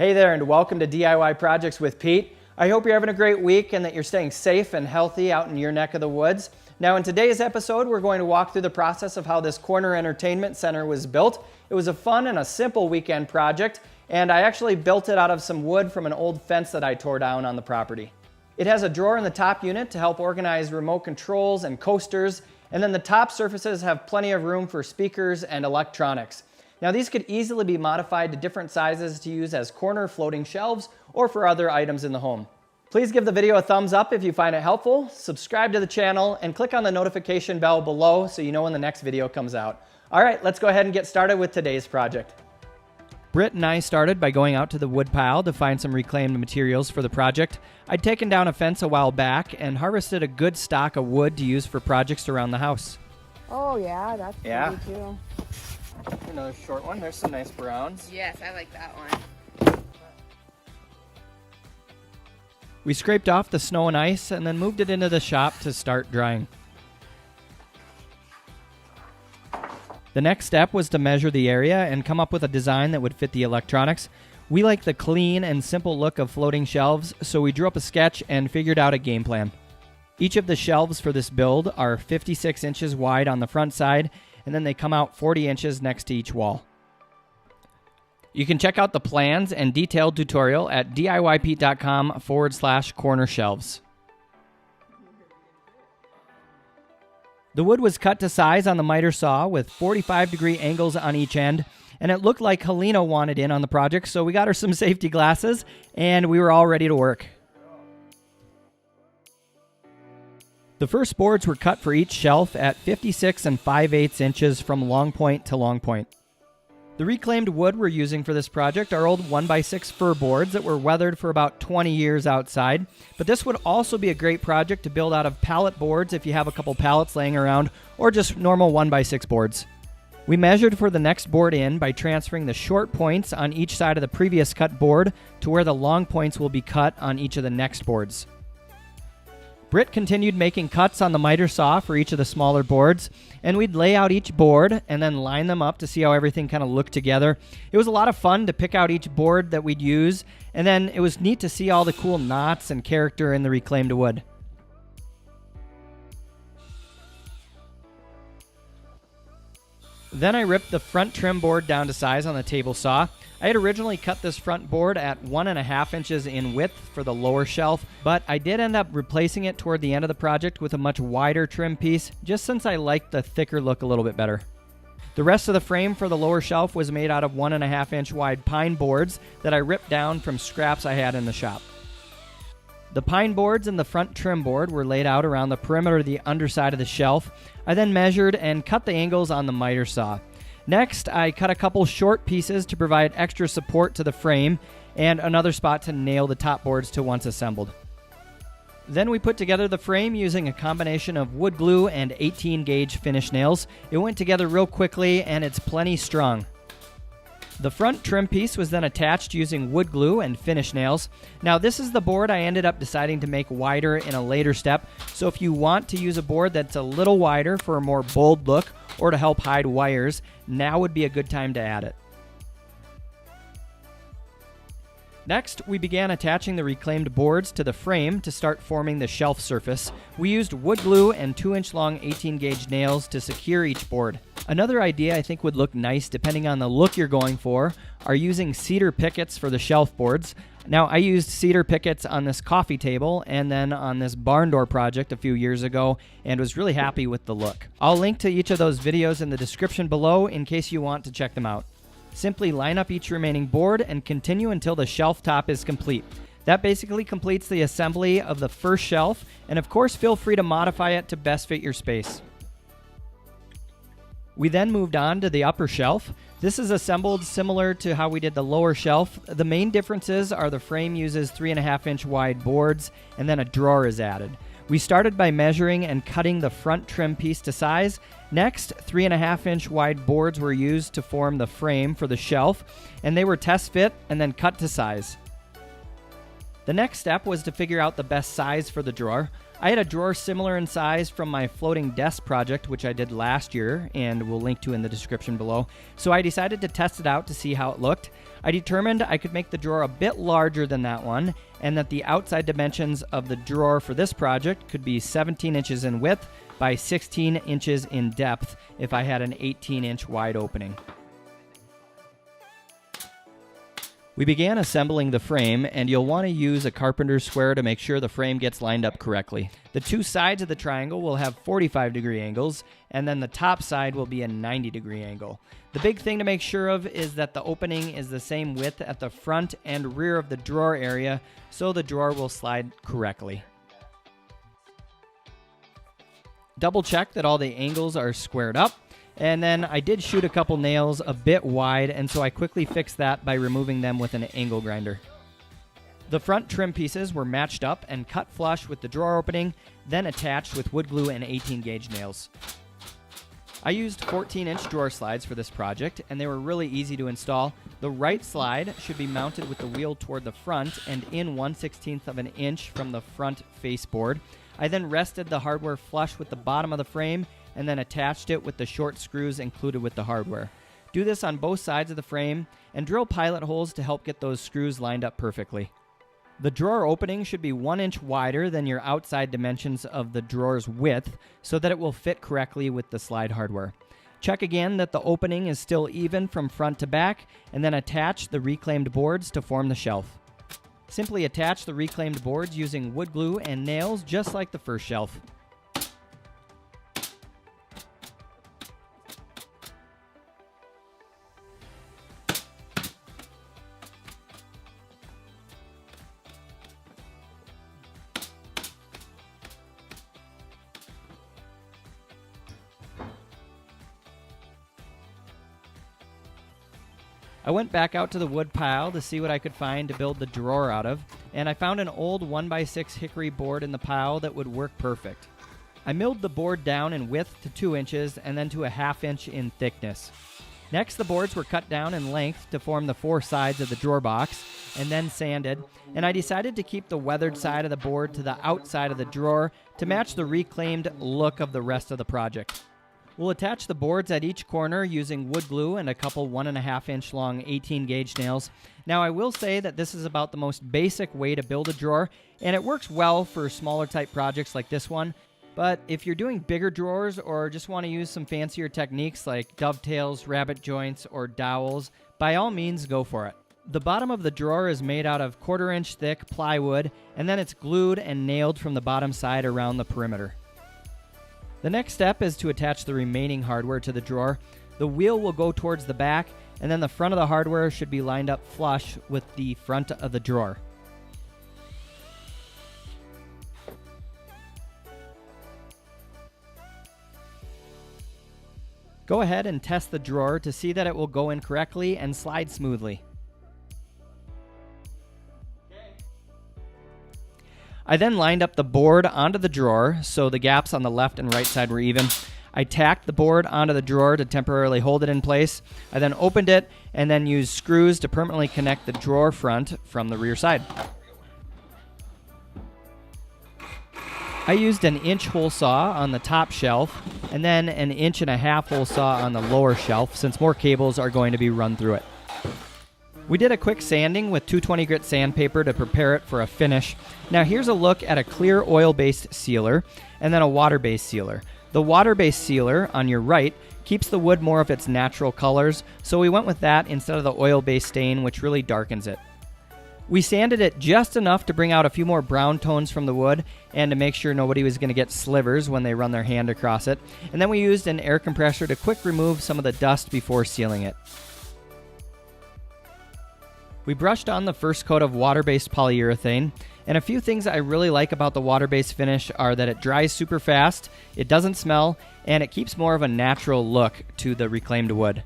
Hey there, and welcome to DIY Projects with Pete. I hope you're having a great week and that you're staying safe and healthy out in your neck of the woods. Now in today's episode, we're going to walk through the process of how this corner entertainment center was built. It was a fun and a simple weekend project, and I actually built it out of some wood from an old fence that I tore down on the property. It has a drawer in the top unit to help organize remote controls and coasters, and then the top surfaces have plenty of room for speakers and electronics. Now these could easily be modified to different sizes to use as corner floating shelves or for other items in the home. Please give the video a thumbs up if you find it helpful, subscribe to the channel, and click on the notification bell below so you know when the next video comes out. All right, let's go ahead and get started with today's project. Britt and I started by going out to the wood pile to find some reclaimed materials for the project. I'd taken down a fence a while back and harvested a good stock of wood to use for projects around the house. Oh yeah, that's pretty too. Another short one. There's some nice browns. Yes, I like that one. We scraped off the snow and ice and then moved it into the shop to start drying. The next step was to measure the area and come up with a design that would fit the electronics. We like the clean and simple look of floating shelves, so we drew up a sketch and figured out a game plan. Each of the shelves for this build are 56 inches wide on the front side, and then they come out 40 inches next to each wall. You can check out the plans and detailed tutorial at DIYpete.com/corner shelves. The wood was cut to size on the miter saw with 45-degree angles on each end, and it looked like Helena wanted in on the project, so we got her some safety glasses, and we were all ready to work. The first boards were cut for each shelf at 56 5/8 inches from long point to long point. The reclaimed wood we're using for this project are old 1x6 fir boards that were weathered for about 20 years outside, but this would also be a great project to build out of pallet boards if you have a couple pallets laying around, or just normal 1x6 boards. We measured for the next board in by transferring the short points on each side of the previous cut board to where the long points will be cut on each of the next boards. Britt continued making cuts on the miter saw for each of the smaller boards, and we'd lay out each board and then line them up to see how everything kind of looked together. It was a lot of fun to pick out each board that we'd use, and then it was neat to see all the cool knots and character in the reclaimed wood. Then I ripped the front trim board down to size on the table saw. I had originally cut this front board at 1.5 inches in width for the lower shelf, but I did end up replacing it toward the end of the project with a much wider trim piece, just since I liked the thicker look a little bit better. The rest of the frame for the lower shelf was made out of 1.5 inch wide pine boards that I ripped down from scraps I had in the shop. The pine boards and the front trim board were laid out around the perimeter of the underside of the shelf. I then measured and cut the angles on the miter saw. Next, I cut a couple short pieces to provide extra support to the frame and another spot to nail the top boards to once assembled. Then we put together the frame using a combination of wood glue and 18-gauge finish nails. It went together real quickly and it's plenty strong. The front trim piece was then attached using wood glue and finish nails. Now this is the board I ended up deciding to make wider in a later step, so if you want to use a board that's a little wider for a more bold look or to help hide wires, now would be a good time to add it. Next, we began attaching the reclaimed boards to the frame to start forming the shelf surface. We used wood glue and 2-inch long 18-gauge nails to secure each board. Another idea I think would look nice depending on the look you're going for are using cedar pickets for the shelf boards. Now I used cedar pickets on this coffee table and then on this barn door project a few years ago and was really happy with the look. I'll link to each of those videos in the description below in case you want to check them out. Simply line up each remaining board and continue until the shelf top is complete. That basically completes the assembly of the first shelf, and of course feel free to modify it to best fit your space. We then moved on to the upper shelf. This is assembled similar to how we did the lower shelf. The main differences are the frame uses 3.5 inch wide boards and then a drawer is added. We started by measuring and cutting the front trim piece to size. Next, 3.5 inch wide boards were used to form the frame for the shelf, and they were test fit and then cut to size. The next step was to figure out the best size for the drawer. I had a drawer similar in size from my floating desk project, which I did last year and will link to in the description below. So I decided to test it out to see how it looked. I determined I could make the drawer a bit larger than that one, and that the outside dimensions of the drawer for this project could be 17 inches in width by 16 inches in depth if I had an 18-inch wide opening. We began assembling the frame, and you'll want to use a carpenter's square to make sure the frame gets lined up correctly. The two sides of the triangle will have 45-degree angles, and then the top side will be a 90-degree angle. The big thing to make sure of is that the opening is the same width at the front and rear of the drawer area, so the drawer will slide correctly. Double check that all the angles are squared up. And then I did shoot a couple nails a bit wide, and so I quickly fixed that by removing them with an angle grinder. The front trim pieces were matched up and cut flush with the drawer opening, then attached with wood glue and 18-gauge nails. I used 14-inch drawer slides for this project, and they were really easy to install. The right slide should be mounted with the wheel toward the front and in 1/16 of an inch from the front face board. I then rested the hardware flush with the bottom of the frame and then attached it with the short screws included with the hardware. Do this on both sides of the frame and drill pilot holes to help get those screws lined up perfectly. The drawer opening should be 1 inch wider than your outside dimensions of the drawer's width so that it will fit correctly with the slide hardware. Check again that the opening is still even from front to back, and then attach the reclaimed boards to form the shelf. Simply attach the reclaimed boards using wood glue and nails just like the first shelf. I went back out to the wood pile to see what I could find to build the drawer out of, and I found an old 1x6 hickory board in the pile that would work perfect. I milled the board down in width to 2 inches and then to a 1/2 inch in thickness. Next, the boards were cut down in length to form the 4 sides of the drawer box and then sanded, and I decided to keep the weathered side of the board to the outside of the drawer to match the reclaimed look of the rest of the project. We'll attach the boards at each corner using wood glue and a couple 1.5 inch long 18-gauge nails. Now, I will say that this is about the most basic way to build a drawer, and it works well for smaller type projects like this one. But if you're doing bigger drawers or just want to use some fancier techniques like dovetails, rabbet joints, or dowels, by all means go for it. The bottom of the drawer is made out of 1/4 inch thick plywood, and then it's glued and nailed from the bottom side around the perimeter. The next step is to attach the remaining hardware to the drawer. The wheel will go towards the back, and then the front of the hardware should be lined up flush with the front of the drawer. Go ahead and test the drawer to see that it will go in correctly and slide smoothly. I then lined up the board onto the drawer so the gaps on the left and right side were even. I tacked the board onto the drawer to temporarily hold it in place. I then opened it and then used screws to permanently connect the drawer front from the rear side. I used an 1-inch hole saw on the top shelf and then an 1.5-inch hole saw on the lower shelf since more cables are going to be run through it. We did a quick sanding with 220 grit sandpaper to prepare it for a finish. Now here's a look at a clear oil-based sealer and then a water-based sealer. The water-based sealer on your right keeps the wood more of its natural colors, so we went with that instead of the oil-based stain, which really darkens it. We sanded it just enough to bring out a few more brown tones from the wood and to make sure nobody was going to get slivers when they run their hand across it. And then we used an air compressor to quick remove some of the dust before sealing it. We brushed on the first coat of water-based polyurethane, and a few things I really like about the water-based finish are that it dries super fast, it doesn't smell, and it keeps more of a natural look to the reclaimed wood.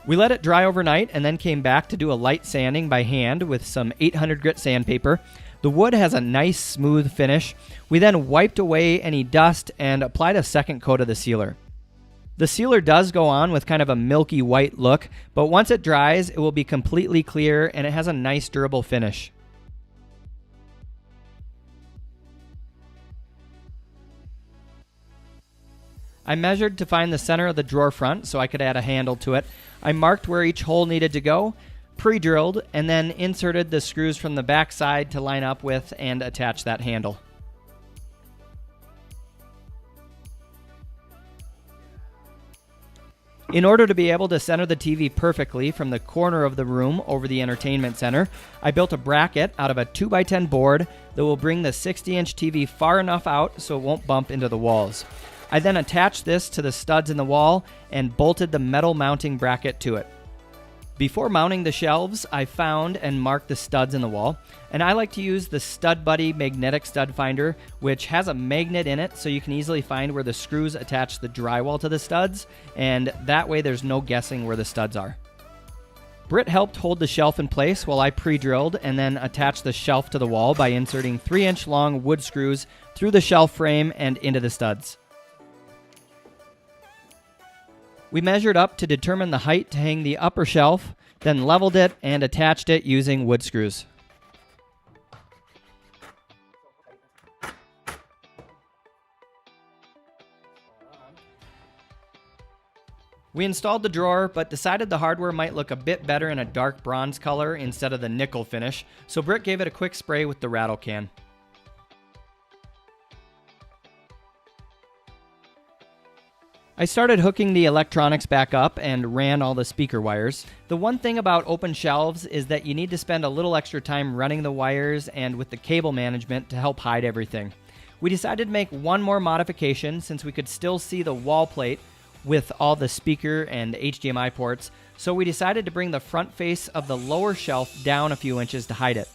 We let it dry overnight and then came back to do a light sanding by hand with some 800 grit sandpaper. The wood has a nice smooth finish. We then wiped away any dust and applied a second coat of the sealer. The sealer does go on with kind of a milky white look, but once it dries, it will be completely clear and it has a nice durable finish. I measured to find the center of the drawer front so I could add a handle to it. I marked where each hole needed to go, pre-drilled, and then inserted the screws from the back side to line up with and attach that handle. In order to be able to center the TV perfectly from the corner of the room over the entertainment center, I built a bracket out of a 2x10 board that will bring the 60-inch TV far enough out so it won't bump into the walls. I then attached this to the studs in the wall and bolted the metal mounting bracket to it. Before mounting the shelves, I found and marked the studs in the wall, and I like to use the Stud Buddy magnetic stud finder, which has a magnet in it so you can easily find where the screws attach the drywall to the studs, and that way there's no guessing where the studs are. Britt helped hold the shelf in place while I pre-drilled and then attached the shelf to the wall by inserting 3-inch long wood screws through the shelf frame and into the studs. We measured up to determine the height to hang the upper shelf, then leveled it and attached it using wood screws. We installed the drawer, but decided the hardware might look a bit better in a dark bronze color instead of the nickel finish, so Britt gave it a quick spray with the rattle can. I started hooking the electronics back up and ran all the speaker wires. The one thing about open shelves is that you need to spend a little extra time running the wires and with the cable management to help hide everything. We decided to make one more modification since we could still see the wall plate with all the speaker and HDMI ports, so we decided to bring the front face of the lower shelf down a few inches to hide it.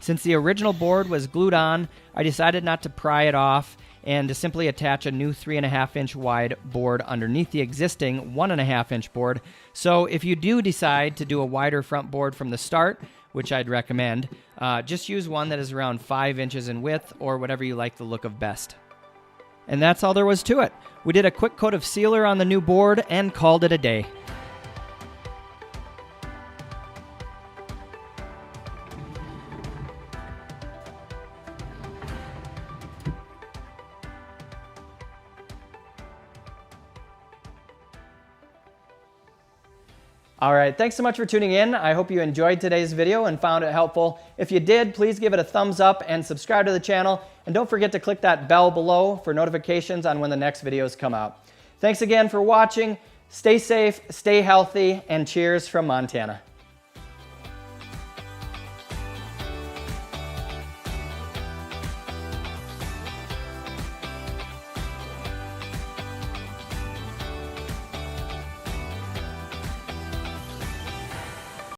Since the original board was glued on, I decided not to pry it off and to simply attach a new 3.5-inch wide board underneath the existing 1.5-inch board. So if you do decide to do a wider front board from the start, which I'd recommend, just use one that is around 5 inches in width or whatever you like the look of best. And that's all there was to it. We did a quick coat of sealer on the new board and called it a day. All right, thanks so much for tuning in. I hope you enjoyed today's video and found it helpful. If you did, please give it a thumbs up and subscribe to the channel. And don't forget to click that bell below for notifications on when the next videos come out. Thanks again for watching. Stay safe, stay healthy, and cheers from Montana.